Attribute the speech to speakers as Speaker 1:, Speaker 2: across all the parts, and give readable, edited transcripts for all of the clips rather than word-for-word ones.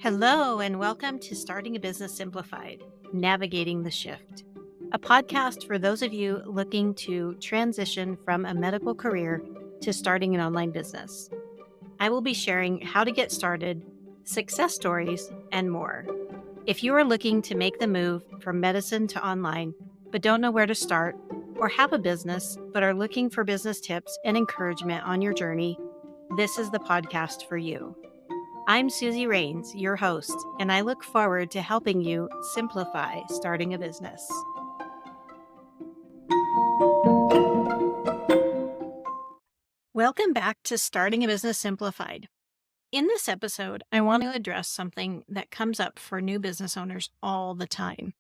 Speaker 1: Hello, and welcome to Starting a Business Simplified, Navigating the Shift, a podcast for those of you looking to transition from a medical career to starting an online business. I will be sharing how to get started, success stories, and more. If you are looking to make the move from medicine to online, but don't know where to start, or have a business but are looking for business tips and encouragement on your journey, this is the podcast for you. I'm Susie Raines, your host, and I look forward to helping you simplify starting a business. Welcome back to Starting a Business Simplified. In this episode, I want to address something that comes up for new business owners all the time: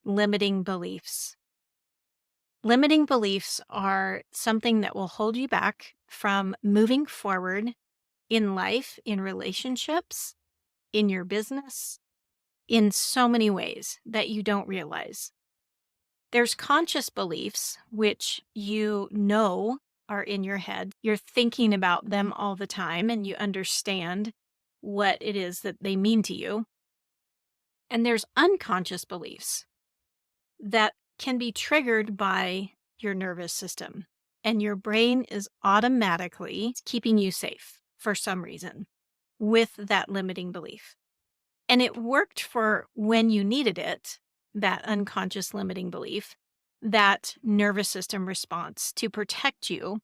Speaker 1: limiting beliefs. Limiting beliefs are something that will hold you back from moving forward in life, in relationships, in your business, in so many ways that you don't realize. There's conscious beliefs, which you know are in your head. You're thinking about them all the time and you understand what it is that they mean to you. And there's unconscious beliefs that can be triggered by your nervous system. And your brain is automatically keeping you safe for some reason with that limiting belief. And it worked for when you needed it, that unconscious limiting belief, that nervous system response to protect you.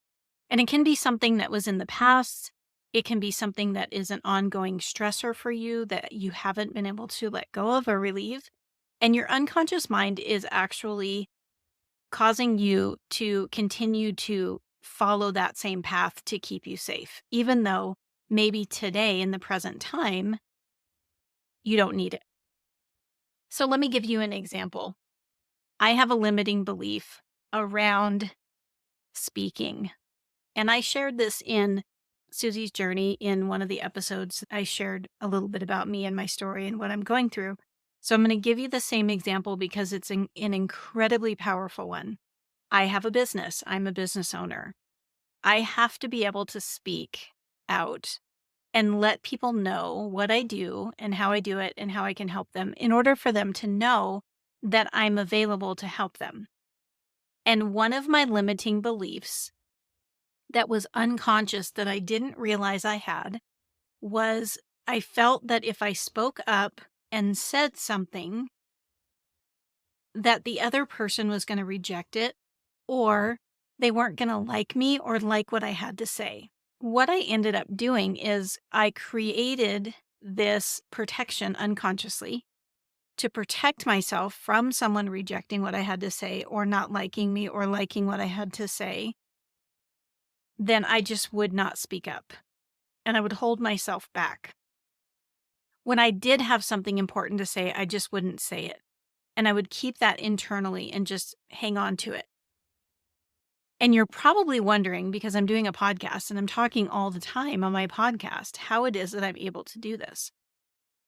Speaker 1: And it can be something that was in the past. It can be something that is an ongoing stressor for you that you haven't been able to let go of or relieve. And your unconscious mind is actually causing you to continue to follow that same path to keep you safe, even though maybe today in the present time, you don't need it. So let me give you an example. I have a limiting belief around speaking. And I shared this in Susie's journey in one of the episodes. I shared a little bit about me and my story and what I'm going through. So I'm going to give you the same example because it's an incredibly powerful one. I have a business. I'm a business owner. I have to be able to speak out and let people know what I do and how I do it and how I can help them in order for them to know that I'm available to help them. And one of my limiting beliefs that was unconscious that I didn't realize I had was I felt that if I spoke up and said something, that the other person was going to reject it or they weren't going to like me or like what I had to say. What I ended up doing is I created this protection unconsciously to protect myself from someone rejecting what I had to say or not liking me or liking what I had to say. Then I just would not speak up and I would hold myself back. When I did have something important to say, I just wouldn't say it. And I would keep that internally and just hang on to it. And you're probably wondering, because I'm doing a podcast and I'm talking all the time on my podcast, how it is that I'm able to do this.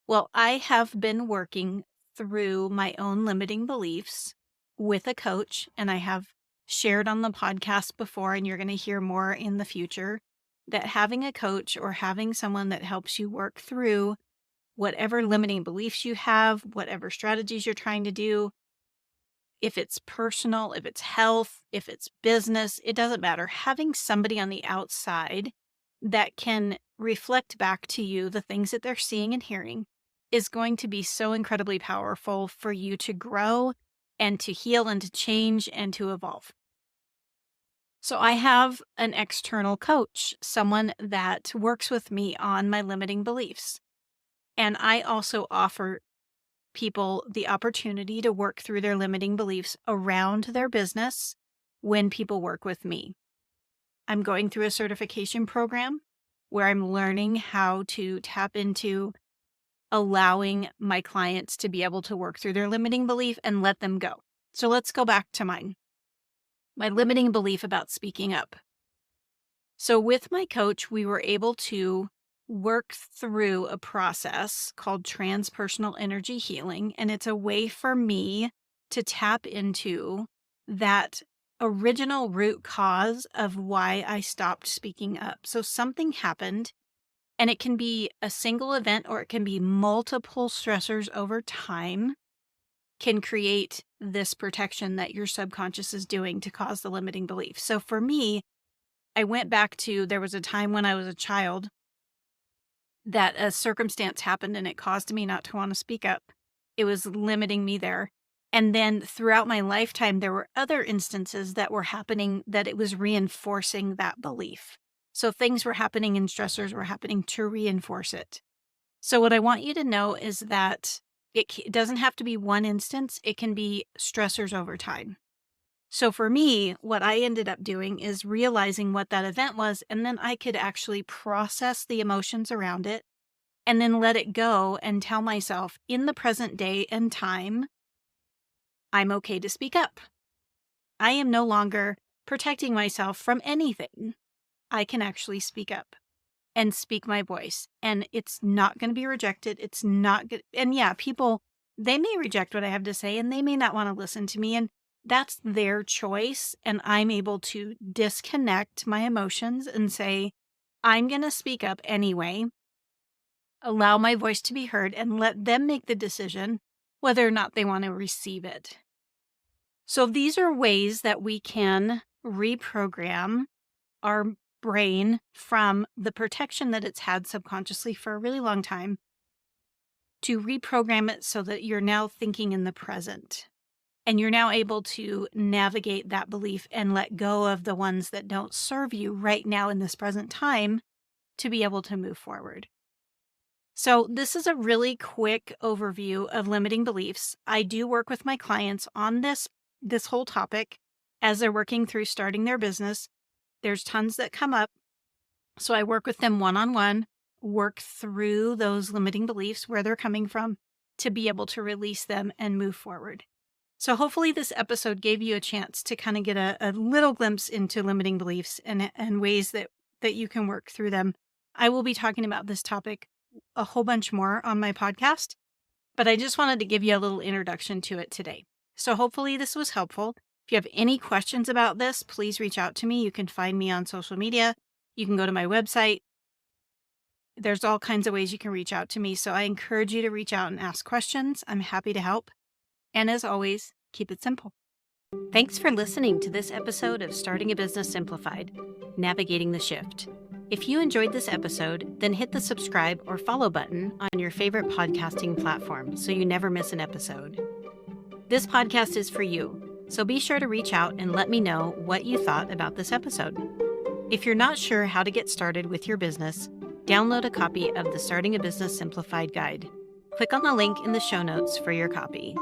Speaker 1: Well, I have been working through my own limiting beliefs with a coach, and I have shared on the podcast before, and you're going to hear more in the future, that having a coach or having someone that helps you work through whatever limiting beliefs you have, whatever strategies you're trying to do, if it's personal, if it's health, if it's business, it doesn't matter. Having somebody on the outside that can reflect back to you the things that they're seeing and hearing is going to be so incredibly powerful for you to grow and to heal and to change and to evolve. So I have an external coach, someone that works with me on my limiting beliefs. And I also offer people the opportunity to work through their limiting beliefs around their business when people work with me. I'm going through a certification program where I'm learning how to tap into allowing my clients to be able to work through their limiting belief and let them go. So let's go back to mine. My limiting belief about speaking up. So with my coach, we were able to work through a process called transpersonal energy healing. And it's a way for me to tap into that original root cause of why I stopped speaking up. So something happened And it can be a single event or it can be multiple stressors over time can create this protection that your subconscious is doing to cause the limiting belief. So for me, I went back to there was a time when I was a child that a circumstance happened and it caused me not to want to speak up. It was limiting me there. And then throughout my lifetime, there were other instances that were happening that it was reinforcing that belief. So things were happening and stressors were happening to reinforce it. So what I want you to know is that it doesn't have to be one instance. It can be stressors over time. So for me, what I ended up doing is realizing what that event was, and then I could actually process the emotions around it and then let it go and tell myself in the present day and time, I'm okay to speak up. I am no longer protecting myself from anything. I can actually speak up and speak my voice, and it's not going to be rejected. It's not good. And yeah, people, they may reject what I have to say and they may not want to listen to me, and that's their choice. And I'm able to disconnect my emotions and say, I'm going to speak up anyway, allow my voice to be heard, and let them make the decision whether or not they want to receive it. So these are ways that we can reprogram our brain from the protection that it's had subconsciously for a really long time to reprogram it so that you're now thinking in the present. And you're now able to navigate that belief and let go of the ones that don't serve you right now in this present time to be able to move forward. So this is a really quick overview of limiting beliefs. I do work with my clients on this whole topic as they're working through starting their business. There's tons that come up. So I work with them one-on-one, work through those limiting beliefs, where they're coming from, to be able to release them and move forward. So hopefully this episode gave you a chance to kind of get a little glimpse into limiting beliefs and ways that you can work through them. I will be talking about this topic a whole bunch more on my podcast, but I just wanted to give you a little introduction to it today. So hopefully this was helpful. If you have any questions about this, please reach out to me. You can find me on social media. You can go to my website. There's all kinds of ways you can reach out to me. So I encourage you to reach out and ask questions. I'm happy to help. And as always, keep it simple. Thanks for listening to this episode of Starting a Business Simplified, Navigating the Shift. If you enjoyed this episode, then hit the subscribe or follow button on your favorite podcasting platform so you never miss an episode. This podcast is for you, so be sure to reach out and let me know what you thought about this episode. If you're not sure how to get started with your business, download a copy of the Starting a Business Simplified guide. Click on the link in the show notes for your copy.